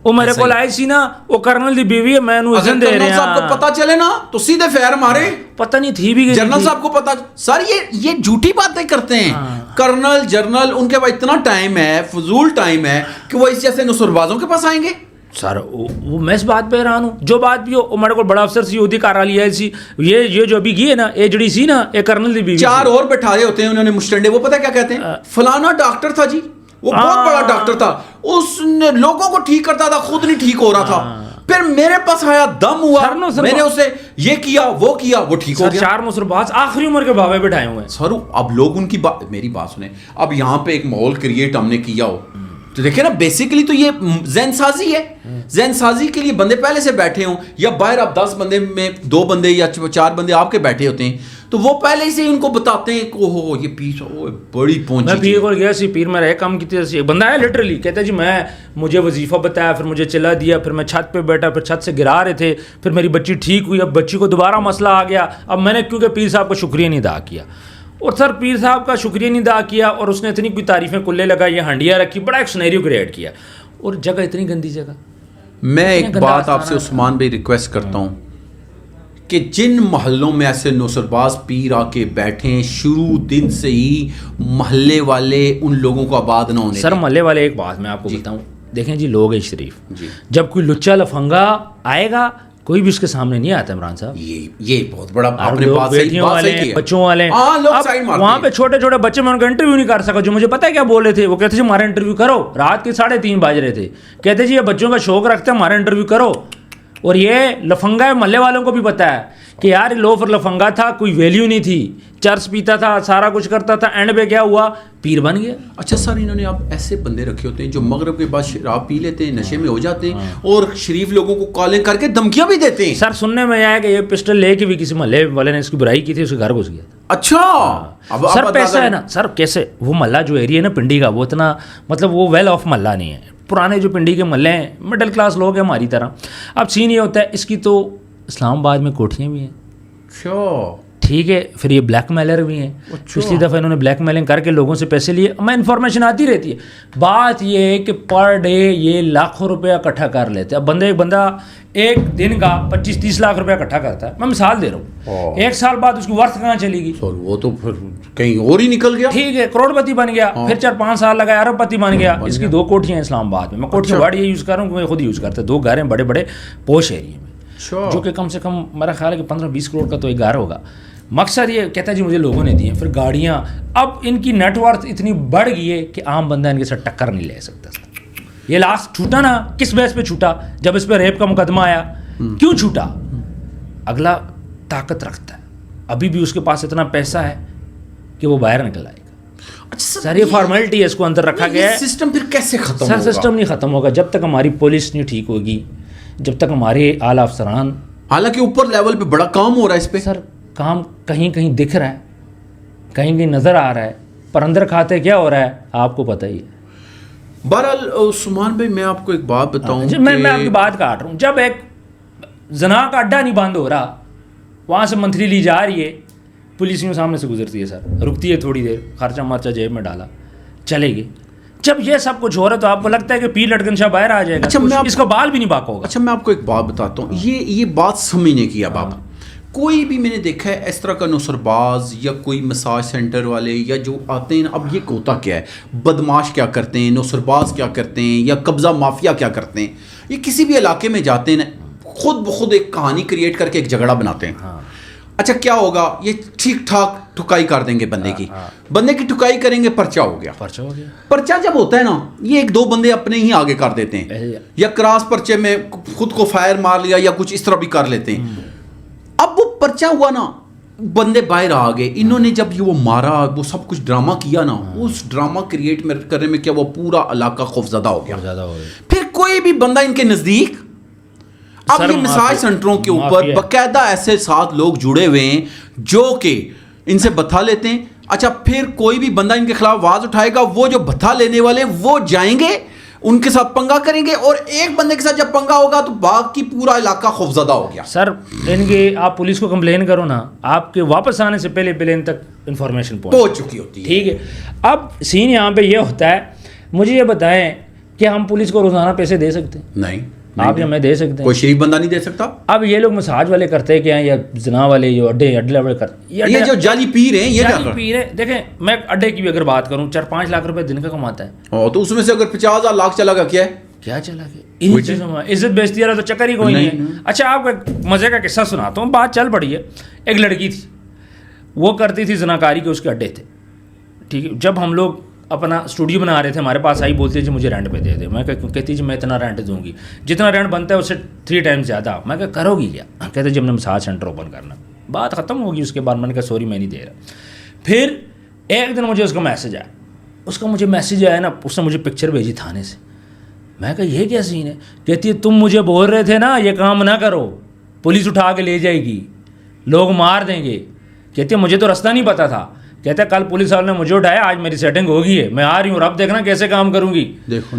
وہ میرے کو آئی سی نا وہ کرنل دی بیوی ہے، میں عزت دے رہے ہیں. صاحب کو پتا چلے نا تو سیدھے فیر مارے. پتہ نہیں تھی بھی جنرل صاحب کو پتا. سر یہ جھوٹی باتیں کرتے ہیں. کرنل جنرل ان کے پاس اتنا ٹائم ہے، فضول ٹائم ہے کہ وہ اس جیسے نصر بازوں کے پاس آئیں گے. سر وہ میں اس بات پہ حیران ہوں، جو بات بھی ہو میرے کو بڑا افسر سی ہوتی کار والی ہے سی، یہ جو ابھی کی ہے نا ایجڑی سی نا یہ کرنل دی بیوی. 4 اور بٹھائے ہوتے ہیں انہوں نے مشٹنڈے، وہ پتہ کیا کہتے ہیں، فلانا ڈاکٹر تھا جی، وہ بہت بڑا ڈاکٹر تھا، اس نے لوگوں کو ٹھیک کرتا تھا، خود نہیں ٹھیک ہو رہا تھا، پھر میرے پاس آیا، دم ہوا، میں نے اسے یہ کیا وہ ٹھیک ہو گیا. 4 نصر باز آخری عمر کے بابے بٹھائے ہوئے ہیں. سر اب لوگ ان کی بات، میری بات سنیں، اب یہاں پہ ایک ماحول کریٹ ہم نے کیا ہو تو دیکھیں نا، بیسیکلی تو یہ ذہن سازی ہے. ذہن سازی کے لیے بندے پہلے سے بیٹھے ہوں، یا باہر آپ 10 بندے میں 2 بندے یا 4 بندے آپ کے بیٹھے ہوتے ہیں، تو وہ پہلے سے ان کو بتاتے ہیں کہ اوہ یہ پیر بڑی پہنچی. میں پیر کو گیا سی، پیر میں رہے کام کی ایک بندہ ہے لٹرلی کہتا ہے جی مجھے وظیفہ بتایا، پھر مجھے چلا دیا، پھر میں چھت پہ بیٹھا، پھر چھت سے گرا رہے تھے، پھر میری بچی ٹھیک ہوئی، اب بچی کو دوبارہ مسئلہ آ گیا، اب میں نے کیونکہ پیر صاحب کا شکریہ نہیں ادا کیا، اور سر پیر صاحب کا شکریہ نہیں ادا کیا، اور اس نے اتنی کوئی تعریفیں کلے لگائی، یہ ہنڈیاں رکھی، بڑا ایک سنیریو کریٹ کیا، اور جگہ اتنی گندی جگہ. میں ایک بات آپ سے عثمان بھائی ریکویسٹ کرتا ہوں کہ جن محلوں میں ایسے نصر باز پیر آ کے بیٹھیں، شروع دن سے ہی محلے والے ان لوگوں کو آباد نہ ہونے. سر محلے والے ایک بات میں آپ کو بتاؤں، دیکھیں جی لوگ ہیں شریف، جب کوئی لچا لفنگا آئے گا کوئی بھی اس کے سامنے نہیں آتا عمران صاحب. یہ بہت بڑا آپ نے بات بیٹیوں والے بچوں والے، وہاں پہ چھوٹے چھوٹے بچے میں ان کا انٹرویو نہیں کر سکا. جو مجھے پتا ہے کیا بول رہے تھے، وہ کہتے جی ہمارا انٹرویو کرو، رات کے 3:30 بج رہے تھے، کہتے جی یہ بچوں کا شوق رکھتے ہیں ہمارا انٹرویو کرو. اور یہ لفنگا ہے، محلے والوں کو بھی پتا ہے کہ یار لوفر لفنگا تھا، کوئی ویلیو نہیں تھی، چرس پیتا تھا، سارا کچھ کرتا تھا، اینڈ پہ کیا ہوا، پیر بن گیا. اچھا سر انہوں نے آپ ایسے بندے رکھے ہوتے ہیں جو مغرب کے بعد شراب پی لیتے ہیں، نشے میں ہو جاتے ہیں، اور شریف لوگوں کو کالیں کر کے دھمکیاں بھی دیتے ہیں. سر سننے میں آیا کہ یہ پسٹل لے کے بھی کسی محلے والے نے اس کی برائی کی تھی، اس کے گھر گھس گیا تھا. اچھا سر پیسہ ہے نا سر، کیسے وہ محلہ جو ایریا ہے نا پنڈی کا، وہ اتنا مطلب وہ ویل آف محلہ نہیں ہے. پرانے جو پنڈی کے محلے ہیں مڈل کلاس لوگ ہیں ہماری طرح. اب سین یہ ہوتا ہے اس کی تو اسلام آباد میں کوٹھیاں بھی ہیں، ٹھیک ہے، پھر یہ بلیک میلر بھی ہیں. پچھلی دفعہ انہوں نے بلیک میلنگ کر کے لوگوں سے پیسے لیے. میں انفارمیشن آتی رہتی ہے. بات یہ ہے کہ پر ڈے یہ لاکھوں روپیہ اکٹھا کر لیتے ہیں. اب ایک بندہ ایک دن کا 25-30 لاکھ روپیہ اکٹھا کرتا ہے. میں مثال دے رہا ہوں، 1 سال بعد اس کی ورث کہاں چلے گی؟ وہ تو پھر کہیں اور ہی نکل گیا. ٹھیک ہے، کروڑ پتی بن گیا، پھر 4-5 سال لگا ارب پتی بن گیا. اس کی 2 کوٹھیاں ہیں اسلام آباد میں. میں کوٹھی ورڈ یہ یوز کر رہا ہوں کہ میں خود یوز کرتا ہوں. 2 گھر ہیں بڑے بڑے پوش ایریے میں، جو کہ کم سے کم میرا خیال ہے کہ 15-20 کروڑ کا تو ایک گھر ہوگا. مقصد یہ کہتا ہے جی مجھے لوگوں نے دیے. پھر گاڑیاں، اب ان کی نیٹ ورتھ اتنی بڑھ گئی ہے کہ عام بندہ ان کے ساتھ ٹکر نہیں لے سکتا. یہ لاسٹ چھوٹا نا کس بیس پہ چھوٹا؟ جب اس پہ ریپ کا مقدمہ آیا. کیوں چھوٹا؟ اگلا طاقت رکھتا ہے، ابھی بھی اس کے پاس اتنا پیسہ ہے کہ وہ باہر نکل آئے گا. سر یہ فارمیلٹی ہے، اس کو اندر رکھا گیا ہے. سسٹم پھر کیسے ختم ہوگا؟ سر سسٹم نہیں ختم ہوگا جب تک ہماری پولیس نہیں ٹھیک ہوگی، جب تک ہمارے اعلیٰ افسران، حالانکہ اوپر لیول پہ بڑا کام ہو رہا ہے اس پہ. سر کام کہیں کہیں دکھ رہا ہے، کہیں کہیں نظر آ رہا ہے، پر اندر کھاتے کیا ہو رہا ہے آپ کو پتہ ہی ہے. بہرحال عثمان بھائی میں آپ کو ایک بات بتاؤں، میں آپ کی بات کاٹ رہا ہوں. جب ایک زنا کا اڈا نہیں بند ہو رہا, وہاں سے منتھلی لی جا رہی ہے, پولیسوں سامنے سے گزرتی ہے سر, رکتی ہے تھوڑی دیر, خرچہ مرچہ جیب میں ڈالا, چلے گی. جب یہ سب کچھ ہو رہا ہے تو آپ کو لگتا ہے کہ پیر لٹکن شاہ باہر آ جائے گا, اچھا اس کو بال بھی نہیں باقا ہوگا. اچھا میں آپ کو ایک بات بتاتا ہوں, یہ بات سمجھنے کی. اب آپ کوئی بھی میں نے دیکھا ہے اس طرح کا نوسر باز یا کوئی مساج سینٹر والے یا جو آتے ہیں, اب یہ ہوتا کیا ہے, بدماش کیا کرتے ہیں, نوسر باز کیا کرتے ہیں, یا قبضہ مافیا کیا کرتے ہیں, یہ کسی بھی علاقے میں جاتے ہیں خود بخود ایک کہانی کریٹ کر کے ایک جھگڑا بناتے ہیں. اچھا کیا ہوگا, یہ ٹھیک ٹھاک ٹھکائی کر دیں گے بندے کی, بندے کی ٹھکائی کریں گے, پرچہ ہو گیا. پرچہ جب ہوتا ہے نا, یہ ایک دو بندے اپنے ہی آگے کر دیتے ہیں, یا کراس پرچے میں خود کو فائر مار لیا یا کچھ اس طرح بھی کر لیتے ہیں. اب وہ پرچہ ہوا نا, بندے باہر آ گئے, انہوں نے جب یہ وہ مارا, وہ سب کچھ ڈرامہ کیا نا, اس ڈرامہ کریٹ کرنے میں کیا وہ پورا علاقہ خوفزدہ ہو گیا. پھر کوئی بھی بندہ ان کے نزدیک, اب یہ مساج سینٹروں کے اوپر باقاعدہ ایسے 7 لوگ جڑے ہوئے ہیں جو کہ ان سے بتھا لیتے ہیں. اچھا پھر کوئی بھی بندہ ان کے خلاف آواز اٹھائے گا, وہ جو بتھا لینے والے وہ جائیں گے ان کے ساتھ پنگا کریں گے, اور ایک بندے کے ساتھ جب پنگا ہوگا تو باقی پورا علاقہ خوفزدہ ہو گیا. سر ان کے آپ پولیس کو کمپلین کرو نا, آپ کے واپس آنے سے پہلے ان تک انفارمیشن پہنچ چکی ہوتی ہے. ٹھیک ہے. اب سین یہاں پہ یہ ہوتا ہے, مجھے یہ بتائیں کہ ہم پولیس کو روزانہ پیسے دے سکتے ہیں؟ نہیں, آپ یا میں دے سکتے ہیں, کوئی شریف بندہ نہیں دے سکتا. اب یہ لوگ مساج والے کرتے کیا ہیں, یا زنا والے جو اڈے والے کرتے, یہ جو جعلی پیر ہیں, یہ جعلی پیر ہے. دیکھیں میں اڈے کی بھی اگر بات کروں, 4-5 لاکھ روپے دن کا کماتا ہے, تو اس میں سے اگر 50,000 لاکھ چلا گیا, کیا چلا گیا ان چیزوں میں عزت بیچتی رہا تو چکر ہی کوئی نہیں ہے. اچھا آپ کو ایک مزے کا قصہ سناتا ہوں, بات چل پڑی ہے. ایک لڑکی تھی, وہ کرتی تھی زناکاری کے, اس کے اڈے تھے. ٹھیک ہے. جب ہم لوگ اپنا اسٹوڈیو بنا رہے تھے, ہمارے پاس آئی, بولتی جی مجھے رینٹ پہ دے دے. میں کہتی جی میں اتنا رینٹ دوں گی, جتنا رینٹ بنتا ہے اس سے 3 ٹائم زیادہ. میں کہ کرو گی کیا؟ کہتے جی ہم نے مساج سینٹر اوپن کرنا. بات ختم ہوگی. اس کے بعد میں نے کہا سوری میں نہیں دے رہا. پھر ایک دن مجھے اس کا میسیج آیا, مجھے میسیج آیا نا, اس نے مجھے پکچر بھیجی تھانے سے. میں کہا یہ کیا سین ہے؟ کہتی ہے تم مجھے بول رہے تھے نا یہ کام نہ کرو, پولیس اٹھا کے لے جائے گی, لوگ مار دیں گے. کہتی ہے مجھے تو راستہ نہیں پتا تھا. کہتے ہیں کل پولیس والوں نے مجھے اٹھایا, آج میری سیٹنگ ہو گئی ہے, میں آ رہی ہوں, اب دیکھنا کیسے کام کروں گی.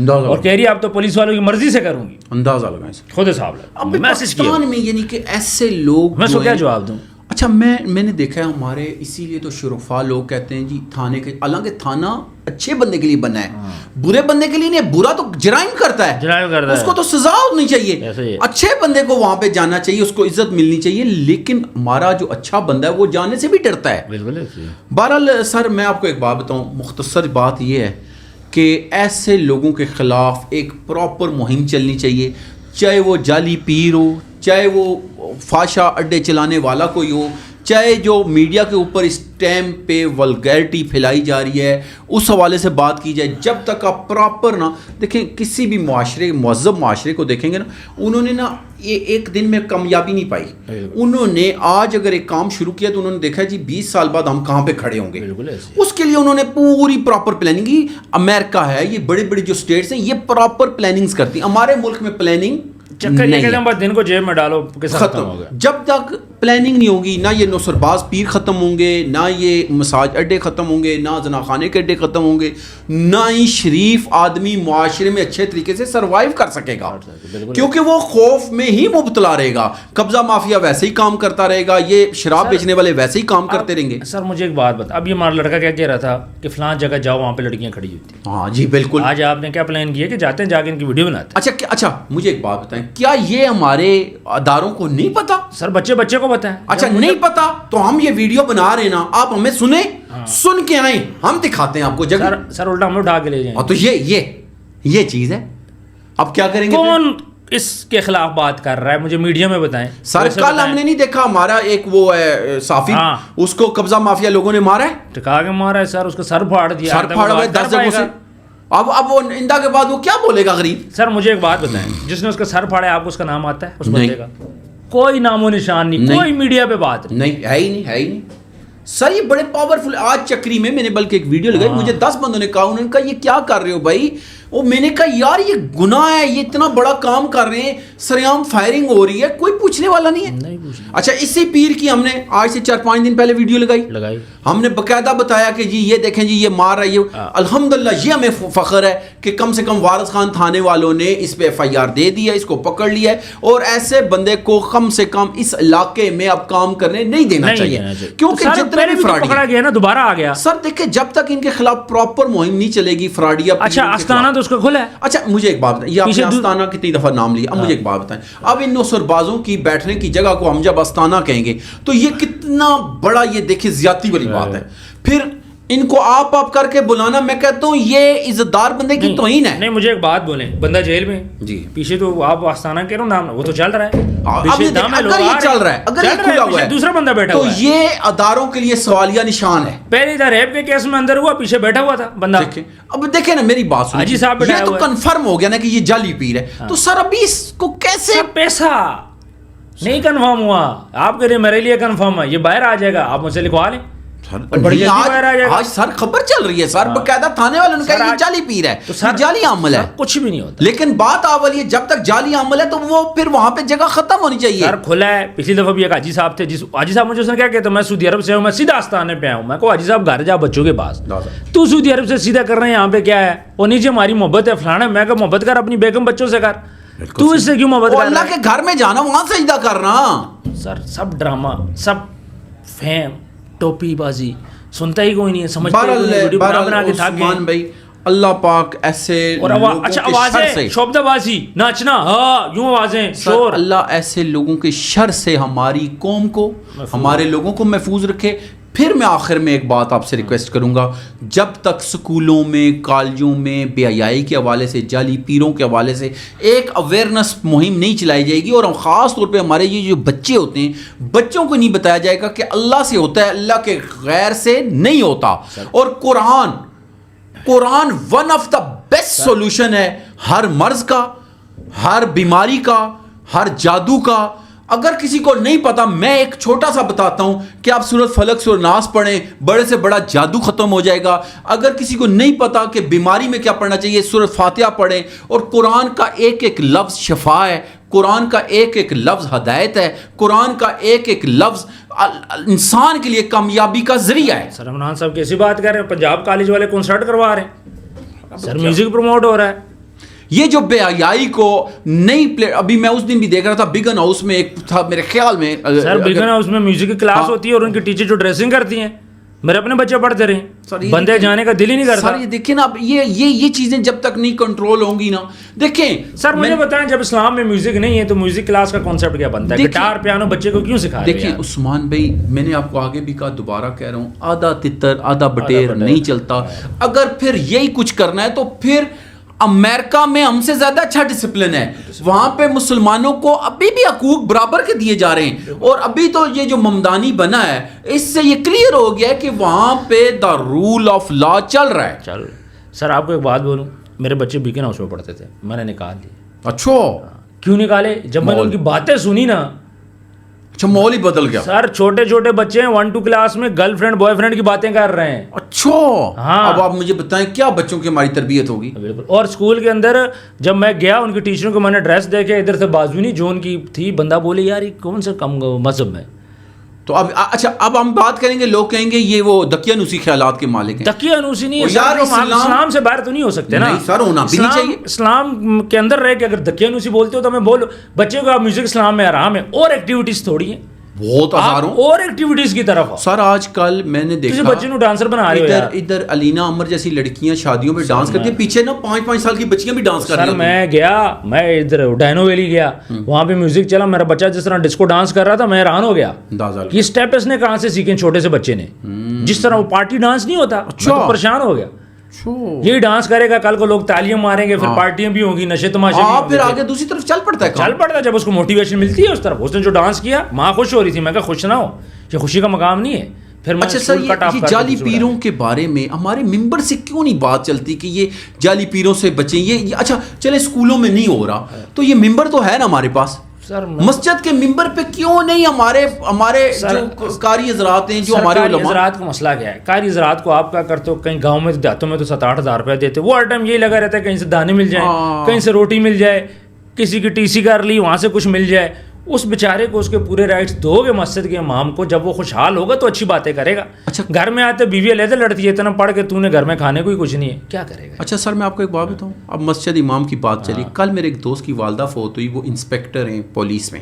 اور کہہ رہی ہے اب تو پولیس والوں کی مرضی سے کروں گی. اندازہ لگائیں خود حساب لگا. پاکستان میں یعنی کہ ایسے لوگ, میں اس کو کیا جواب دوں؟ اچھا میں نے دیکھا ہے ہمارے, اسی لیے تو شرفا لوگ کہتے ہیں جی تھانے کے, حالانکہ تھانہ اچھے بندے کے لیے بنا ہے, برے بندے کے لیے نہیں. برا تو جرائم کرتا ہے, اس کو تو سزا ہونی چاہیے. اچھے بندے کو وہاں پہ جانا چاہیے, اس کو عزت ملنی چاہیے. لیکن ہمارا جو اچھا بندہ ہے وہ جانے سے بھی ڈرتا ہے. بہرحال سر میں آپ کو ایک بات بتاؤں, مختصر بات یہ ہے کہ ایسے لوگوں کے خلاف ایک پراپر مہم چلنی چاہیے, چاہے وہ جعلی پیر ہو, چاہے وہ فاشا اڈے چلانے والا کوئی ہو, چاہے جو میڈیا کے اوپر اس ٹائم پہ ولگیرٹی پھیلائی جا رہی ہے اس حوالے سے بات کی جائے. جب تک آپ پراپر نا دیکھیں, کسی بھی معاشرے, مہذب معاشرے کو دیکھیں گے نا, انہوں نے نا یہ ایک دن میں کامیابی نہیں پائی. انہوں نے آج اگر ایک کام شروع کیا تو انہوں نے دیکھا جی 20 سال بعد ہم کہاں پہ کھڑے ہوں گے. اس کے لیے انہوں نے پوری پراپر پلاننگ کی. امریکہ ہے, یہ بڑی بڑی جو اسٹیٹس ہیں یہ پراپر پلاننگز کرتی ہیں. ہمارے ملک میں پلاننگ چکر یہ کہتے ہیں بس دن کو جیب میں ڈالو ختم ہو گیا. جب تک پلاننگ نہیں ہوگی, نہ یہ نوسر باز پیر ختم ہوں گے, نہ یہ مساج اڈے ختم ہوں گے, نہ زناخانے کے اڈے ختم ہوں گے, نہ ہی شریف آدمی معاشرے میں اچھے طریقے سے سروائیو کر سکے گا, کیونکہ وہ خوف میں ہی مبتلا رہے گا. قبضہ مافیا ویسے ہی کام کرتا رہے گا, یہ شراب بیچنے والے ویسے ہی کام کرتے رہیں گے. سر مجھے ایک بات بتا, اب یہ ہمارا لڑکا کیا کہہ رہا تھا کہ فلاں جگہ جاؤ وہاں پہ لڑکیاں کھڑی ہوتی ہیں. ہاں جی بالکل. آج آپ نے کیا پلان کیا کہ جاتے ہیں جا کے ان کی ویڈیو بناتے ہیں. اچھا مجھے ایک بات بتائیں, کیا یہ ہمارے اداروں کو نہیں پتا؟ سر بچے کو پتا ہے. اچھا نہیں پتا تو ہم یہ ویڈیو بنا رہے ہیں نا, آپ ہمیں سنیں, سن کے آئیں, ہم دکھاتے ہیں آپ کو جگہ. سر الٹا ہم اٹھا کے لے جائیں. تو یہ چیز ہے. اب کیا کریں گے؟ کون اس کے خلاف بات کر رہا ہے مجھے میڈیا میں بتائیں. سر کل ہم نے نہیں دیکھا ہمارا ایک وہ ہے صافی, اس کو قبضہ مافیا لوگوں نے مارا ہے, ٹکا کے مارا ہے سر, اس کا سر پھاڑ دیا, سر پھاڑا ہوا ہے 10 جگہوں سے. اب وہ اندا کے بعد وہ کیا بولے گا غریب؟ سر مجھے ایک بات بتائیں, جس نے اس کا سر پھاڑا ہے آپ کو اس کا نام آتا ہے اس بندے کا؟ کوئی نام و نشان نہیں, کوئی میڈیا پہ بات نہیں, ہے ہی نہیں. سر یہ بڑے پاورفل. آج چکری میں نے بلکہ ایک ویڈیو لگائی, مجھے 10 بندوں نے کہا, انہوں نے کہا یہ کیا کر رہے ہو بھائی, وہ میں نے کہا یار یہ گناہ ہے, یہ اتنا بڑا کام کر رہے ہیں, سریعام فائرنگ ہو رہی ہے, کوئی پوچھنے والا نہیں ہے. اچھا اسی پیر کی ہم نے آج سے 4-5 دن پہلے ویڈیو لگائی, ہم نے باقاعدہ بتایا کہ جی یہ دیکھیں جی یہ مار رہا ہے, یہ الحمدللہ یہ ہمیں فخر ہے کہ کم سے کم وارث خان تھانے والوں نے اس پہ FIR دے دیا, اس کو پکڑ لیا ہے, اور ایسے بندے کو کم سے کم اس علاقے میں اب کام کرنے نہیں دینا چاہیے, کیونکہ جتنے بھی فراڈی پکڑا گیا نا دوبارہ آ گیا. سر دیکھیں جب تک ان کے خلاف پراپر مہم نہیں چلے گی فراڈیا. اچھا آستانہ تو اس کا کھلا ہے. اچھا مجھے ایک بات بتائیں, یہ آپ نے آستانہ کتنی دفعہ نام لیا, اب مجھے ایک بات بتائیں, اب ان نوسربازوں کی بیٹھنے کی جگہ کو ہم جب آستانہ کہیں گے تو یہ کتنا بڑا, یہ دیکھیں زیادتی والی بات ہے. پھر ان کو آپ کر کے بلانا, میں کہتا ہوں یہ عزت دار بندے کی توہین ہے. نہیں مجھے ایک بات بولیں, بندہ جیل میں جی, پیچھے تو آپ آستانہ کہہ رہے ہو نام, وہ تو چل رہا ہے, اگر یہ چل رہا ہے, اگر یہ کھلا ہوا ہے, دوسرا بندہ بیٹھا تو ہوا ہے, یہ اداروں کے لیے سوالیہ نشان ہے. پہلے ادھر ریپ کے کیس میں اندر ہوا, پیچھے بیٹھا ہوا تھا بندہ. اب دیکھیں نا میری بات سنیں, حاجی صاحب یہ تو کنفرم ہو گیا نا کہ یہ جعلی پیر ہے, تو سر ابھی اس کو کیسے, پیسہ نہیں کنفرم ہوا, آپ کہہ رہے میرے لیے کنفرم ہے, یہ باہر آ جائے گا, آپ مجھ سے لکھوا لیں. آج سر خبر چل رہی ہے, سر باقاعدہ تھانے والوں نے کہا یہ جعلی پیر ہے, یہ جعلی عمل ہے, کچھ بھی نہیں ہوتا. لیکن بات آولی ہے جب تک جعلی عمل ہے تو وہ پھر وہاں پہ جگہ ختم ہونی چاہیے. سر کھلا ہے. پچھلی دفعہ بھی ایک حاجی صاحب تھے, حاجی صاحب مجھے اس نے کیا کہتے, میں سعودی عرب سے ہوں, میں سیدھا آستانے پہ آؤں, میں کہا حاجی صاحب گھر جا بچوں کے پاس, تو سعودی عرب سے سیدھا کر رہے ہیں, یہاں پہ کیا ہے, وہ نیچے ہماری محبت ہے فلانا, میں کہا محبت کر اپنی بیگم بچوں سے کر, تو اس سے کیوں محبت کر, اللہ کے گھر میں جانا وہاں سجدہ کرنا. سر سب ڈرامہ, سب فیم, ٹوپی بازی, سنتا ہی کوئی نہیں ہے, سمجھتے بنا کے تھک گئے بھائی. اللہ پاک ایسے اچھا آوازیں شوبدہ بازی, ناچنا, ہاں یوں آوازیں, شور, اللہ ایسے لوگوں کے شر سے ہماری قوم کو, ہمارے لوگوں کو محفوظ رکھے. پھر میں آخر میں ایک بات آپ سے ریکویسٹ کروں گا, جب تک سکولوں میں, کالجوں میں بے حیائی کے حوالے سے, جعلی پیروں کے حوالے سے ایک اویئرنس مہم نہیں چلائی جائے گی, اور ہم خاص طور پہ ہمارے یہ جو بچے ہوتے ہیں, بچوں کو نہیں بتایا جائے گا کہ اللہ سے ہوتا ہے, اللہ کے غیر سے نہیں ہوتا. اور Quran one of the best solution ہے ہر مرض کا, ہر بیماری کا, ہر جادو کا. اگر کسی کو نہیں پتا, میں ایک چھوٹا سا بتاتا ہوں کہ آپ سورۃ فلق سورۃ ناس پڑھیں, بڑے سے بڑا جادو ختم ہو جائے گا. اگر کسی کو نہیں پتا کہ بیماری میں کیا پڑھنا چاہیے, سورۃ فاتحہ پڑھیں. اور قرآن کا ایک ایک لفظ شفا ہے, قرآن کا ایک ایک لفظ ہدایت ہے, قرآن کا ایک ایک لفظ انسان کے لیے کامیابی کا ذریعہ ہے. سر عمران صاحب کیسی بات کر رہے ہیں, پنجاب کالج والے کنسرٹ کروا رہے ہیں, سر میوزک پروموٹ ہو رہا ہے. یہ جو بے حیائی کو نہیں پلے, ابھی میں اس دن بھی دیکھ رہا تھا بگن ہاؤس میں ایک تھا میرے خیال میں, سر بگن ہاؤس میں میوزک کی کلاس ہوتی ہے, اور ان کی ٹیچر جو ڈریسنگ کرتی ہیں, میرے اپنے بچے پڑھتے رہے, بندے جانے کا دل ہی نہیں کرتا. سر یہ دیکھیں نا, اب یہ چیزیں جب تک نہیں کنٹرول ہوں گی نا, دیکھیں سر مجھے بتائیں, جب اسلام میں میوزک نہیں ہے تو میوزک کلاس کا کانسیپٹ کیا بنتا ہے, گٹار پیانو بچے کو کیوں سکھا رہے ہیں. دیکھیں عثمان بھائی, میں نے آپ کو آگے بھی کہا, دوبارہ کہہ رہا ہوں, آدھا تتر آدھا بٹیر نہیں چلتا. اگر پھر یہی کچھ کرنا ہے تو پھر امریکہ میں ہم سے زیادہ اچھا ڈسپلن ہے, وہاں پہ مسلمانوں کو ابھی بھی حقوق برابر کے دیے جا رہے ہیں. اور ابھی تو یہ جو ممدانی بنا ہے, اس سے یہ کلیئر ہو گیا ہے کہ وہاں پہ دا رول آف لا چل رہا ہے. چل سر آپ کو ایک بات بولوں, میرے بچے بیکن ہاؤس میں پڑھتے تھے, میں نے نکال لیے. اچھا کیوں نکالے, جب میں نے ان کی باتیں سنی نا, اچھا ماحول ہی بدل گیا. سر چھوٹے چھوٹے بچے ہیں 1-2 کلاس میں گرل فرینڈ بوائے فرینڈ کی باتیں کر رہے ہیں. اچھا ہاں, اب آپ مجھے بتائیں کیا بچوں کی ہماری تربیت ہوگی. بالکل. اور اسکول کے اندر جب میں گیا, ان کی ٹیچروں کو میں نے ڈریس دیکھے, ادھر سے بازو نہیں جو ان کی تھی, بندہ بولے یار یہ کون سا کم مذہب میں. تو اب اچھا, اب ہم بات کریں گے, لوگ کہیں گے یہ وہ دقیانوسی خیالات کے مالک ہیں. دقیانوسی نہیں ہے, اسلام سے باہر تو نہیں ہو سکتے نا. نہیں سر, ہونا بھی نہیں چاہیے. اسلام کے اندر رہ کے اگر دقیانوسی بولتے ہو تو میں بولو, بچے کو آپ میوزک اسلام میں آرام ہے, اور ایکٹیویٹیز تھوڑی ہیں, بہت ہزاروں اور ایکٹیویٹیز کی طرف. سر آج کل میں نے دیکھا بچے کو ڈانسر بنا رہے ہو, ادھر علینا عمر جیسی لڑکیاں شادیوں میں ڈانس کرتی ہیں, پیچھے نا 5-5 سال کی بچیاں بھی ڈانس کر رہی ہیں. سر میں گیا, میں ادھر ڈائنو ویلی گیا, وہاں پہ میوزک چلا, میرا بچہ جس طرح ڈسکو ڈانس کر رہا تھا, میں حیران ہو گیا. یہ اسٹیپ اس نے کہاں سے سیکھے چھوٹے سے بچے نے, جس طرح وہ پارٹی ڈانس نہیں ہوتا, میں پریشان ہو گیا. یہی ڈانس کرے گا, کل کو لوگ تالیاں ماریں گے, پھر پارٹیاں بھی ہوں گی, نشے تماشے, پھر آگے دوسری طرف چل پڑتا ہے. جب اس کو موٹیویشن ملتی ہے اس طرف. اس نے جو ڈانس کیا, ماں خوش ہو رہی تھی, میں کہا خوش نہ ہو, یہ خوشی کا مقام نہیں ہے. پھر اچھا سر, یہ جعلی پیروں کے بارے میں ہمارے ممبر سے کیوں نہیں بات چلتی کہ یہ جعلی پیروں سے بچیں. یہ اچھا چلے اسکولوں میں نہیں ہو رہا, تو یہ ممبر تو ہے نا ہمارے پاس, سر مسجد کے ممبر پہ کیوں نہیں ہمارے جو قاری حضرات ہیں جو ہمارے علماء. حضرات کا مسئلہ کیا ہے؟ قاری حضرات کو آپ کیا کرتے ہو, کہیں گاؤں میں دیہاتوں میں تو 7-8 ہزار روپے دیتے, وہ ہر ٹائم یہی لگا رہتا ہے کہیں سے دانے مل جائیں, کہیں سے روٹی مل جائے, کسی کی ٹی سی کر لی وہاں سے کچھ مل جائے. اس بیچارے کو اس کے پورے رائٹس دو گے مسجد کے امام کو, جب وہ خوشحال ہوگا تو اچھی باتیں کرے گا. گھر میں آتے بیوی علیحدہ لڑتی ہے, اتنا پڑھ کے تو نے گھر میں کھانے کو ہی کچھ نہیں ہے, کیا کرے گا؟ اچھا سر میں آپ کو ایک بات بتاؤں, اب مسجد امام کی بات چلی, کل میرے ایک دوست کی والدہ فوت ہوئی, وہ انسپیکٹر ہیں پولیس میں.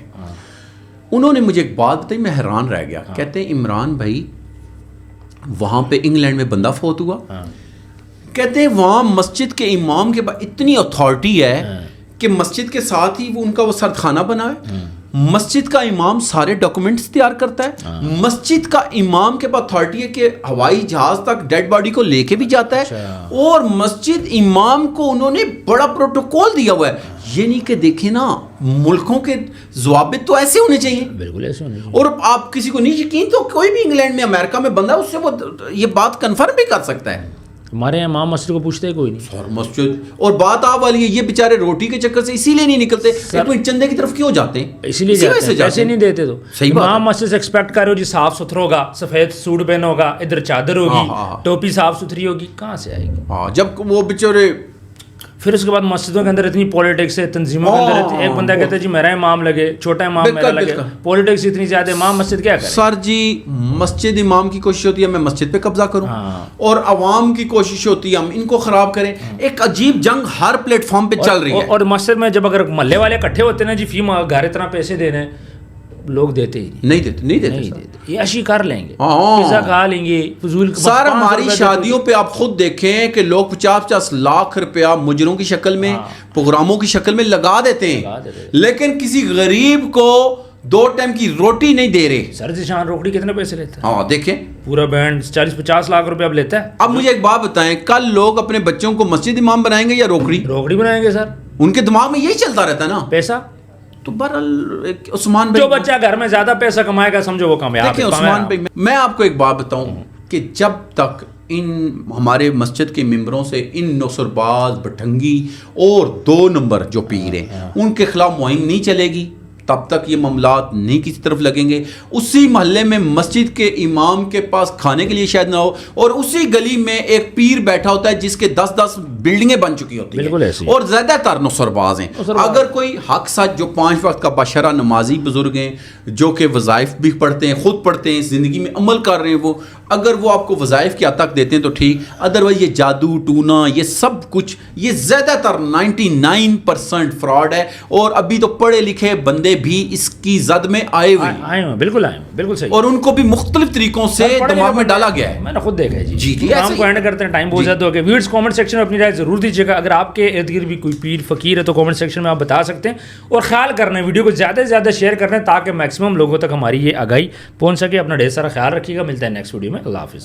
انہوں نے مجھے ایک بات بتائی, میں حیران رہ گیا. کہتے ہیں عمران بھائی وہاں پہ انگلینڈ میں بندہ فوت ہوا, کہتے ہیں وہاں مسجد کے امام کے پاس اتنی اتھارٹی ہے کہ مسجد کے ساتھ ہی وہ ان کا وہ سرد خانہ بنا ہے, مسجد کا امام سارے ڈاکومنٹس تیار کرتا ہے, مسجد کا امام کے پاس اتھارٹی ہے کہ ہوائی جہاز تک ڈیڈ باڈی کو لے کے بھی جاتا ہے, اور مسجد امام کو انہوں نے بڑا پروٹوکول دیا ہوا ہے. یہ نہیں کہ دیکھیں نا ملکوں کے ضوابط تو ایسے ہونے چاہیے, بالکل ایسے ہونے چاہیے. اور آپ کسی کو نہیں یقین تو کوئی بھی انگلینڈ میں امریکہ میں بندہ اس سے وہ یہ بات کنفرم بھی کر سکتا ہے. ہمارے امام مسجد کو پوچھتے کوئی نہیں سر مسجد, اور بات آپ والی ہے, یہ بیچارے روٹی کے چکر سے اسی لیے نہیں نکلتے, ایک چندے کی طرف کیوں جاتے ہیں, اسی لیے جاتے ہیں, پیسے نہیں دیتے. تو امام مسجد سے ایکسپیکٹ کر رہے ہو جی صاف ستھرا ہوگا, سفید سوٹ پہنا ہوگا, ادھر چادر ہوگی, ٹوپی صاف ستھری ہوگی, کہاں سے آئے گی؟ ہاں جب وہ بیچارے پھر اس کے بعد مسجدوں کے اندر اتنی پولیٹکس ہے, تنظیموں کے اندر ایک بندہ کہتا ہے جی میرا امام لگے, چھوٹا امام میرا لگے, پولیٹکس اتنی زیادہ, امام مسجد کیا کرے؟ سر جی مسجد امام کی کوشش ہوتی ہے میں مسجد پہ قبضہ کروں, اور عوام کی کوشش ہوتی ہے ہم ان کو خراب کریں. ایک عجیب جنگ ہر پلیٹ فارم پہ چل رہی ہے. اور مسجد میں جب اگر محلے والے اکٹھے ہوتے ہیں نا جی فی گھر اتنا پیسے دینے, لوگ دیتے ہی نہیں دیتے, یہ عشی کر لیں گے, پیزا کھا لیں گے فضول. سر ہماری شادیوں پہ آپ خود دیکھیں کہ لوگ 50-50 لاکھ روپیہ مجروں کی شکل میں, پروگراموں کی شکل میں لگا دیتے ہیں, لیکن کسی غریب کو 2 ٹائم کی روٹی نہیں دے رہے. سر جی شان روکڑی کتنے پیسے لیتا ہے؟ ہاں دیکھیں پورا بینڈ 40-50 لاکھ روپے اب لیتا ہے. اب مجھے ایک بات بتائیں, کل لوگ اپنے بچوں کو مسجد امام بنائیں گے یا روکڑی بنائیں گے؟ سر ان کے دماغ میں یہی چلتا رہتا ہے نا, پیسہ. تو بہرحال عثمان بھائی جو بچہ گھر میں زیادہ پیسہ کمائے گا سمجھو وہ کامیاب ہے. عثمان بھائی میں آپ کو ایک بات بتاؤں کہ جب تک ان ہمارے مسجد کے ممبروں سے ان نوسرباز بٹھنگی اور 2 نمبر جو پیر ہیں ان کے خلاف مہم نہیں چلے گی, تب تک یہ معاملات نہیں کسی طرف لگیں گے. اسی محلے میں مسجد کے امام کے پاس کھانے کے لیے شاید نہ ہو, اور اسی گلی میں ایک پیر بیٹھا ہوتا ہے جس کے 10-10 بلڈنگیں بن چکی ہوتی ہیں, اور زیادہ تر نصرباز ہیں. اگر کوئی حق سچ جو 5 وقت کا بشرہ نمازی بزرگ ہیں, جو کہ وظائف بھی پڑھتے ہیں, خود پڑھتے ہیں, زندگی میں عمل کر رہے ہیں, وہ اگر وہ آپ کو وظائف کی حد تک دیتے ہیں تو ٹھیک, ادروائز یہ جادو ٹونا یہ سب کچھ یہ زیادہ تر 99% فراڈ ہے. اور ابھی تو پڑھے لکھے بندے بھی اس کی زد میں آئے ہوئے, بالکل صحیح, اور ان کو بھی مختلف طریقوں سے دماغ میں ڈالا گیا ہے. میں نے خود دیکھا ہے جی. ہم کو اینڈ کرتے ہیں, ٹائم بہت زیادہ ہو گیا. ویڈیوز کامنٹ سیکشن میں اپنی رائے ضرور دیجیے گا. اگر آپ کے ارد گرد بھی کوئی پیر فقیر ہے تو کامنٹ سیکشن میں آپ بتا سکتے ہیں, اور خیال کرنا ہے ویڈیو کو زیادہ سے زیادہ شیئر کرنا ہے تاکہ میکسیمم لوگوں تک ہماری یہ آگاہی پہنچ سکے. اپنا ڈھیر سارا خیال رکھیے گا, ملتا ہے نیکسٹ ویڈیو میں. اللہ حافظ.